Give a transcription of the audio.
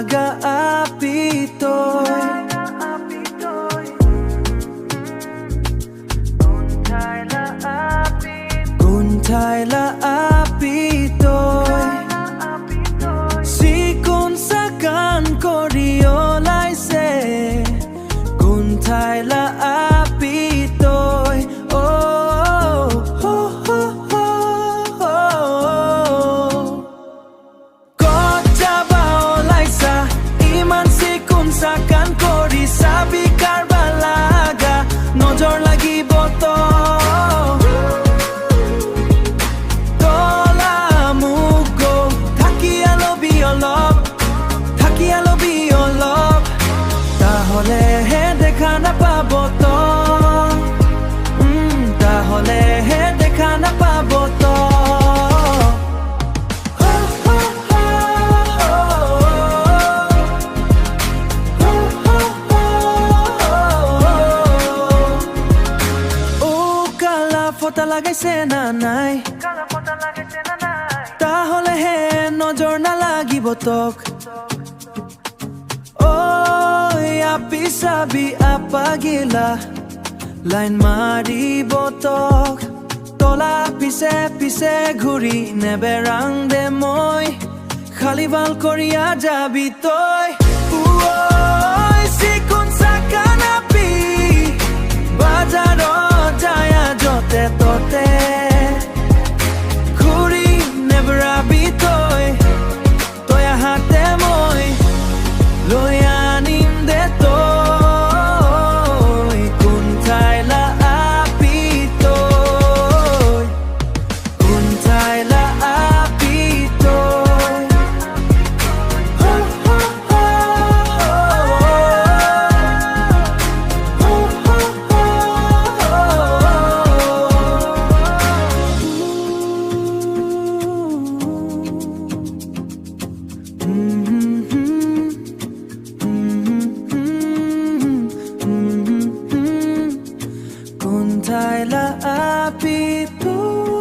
laga api to'y Kuntay la api to'y Sikun sakan koriolay se Kuntay la api to'y Sakan kori sabi karbalaga nojor lagibo to tola mugo থাকি আলবি অলপ তাহলে হে দেখা না পাবো তো তাহলে হে দেখা না পাবো তো ফটা লাগাইছে না নাই তাহলে হে নজর না লাগিব তোক ওই আপি চাবি আপা গিলা লাইন মাৰিব তোক তলা পিছে পিছে ঘূৰি নেবেৰাং দে মই খালি ভাল কৰিয়া যাবি তই চিকুন চাকান আপি বাজাৰত যায় যতে ততে ঘূৰি নেবেৰাবি তই আহাতে মই লৈ আনিম দে তই কুণ্ঠাই লা আপি তই কুণ্ঠাই লা আপি তই Kuntay la api to'y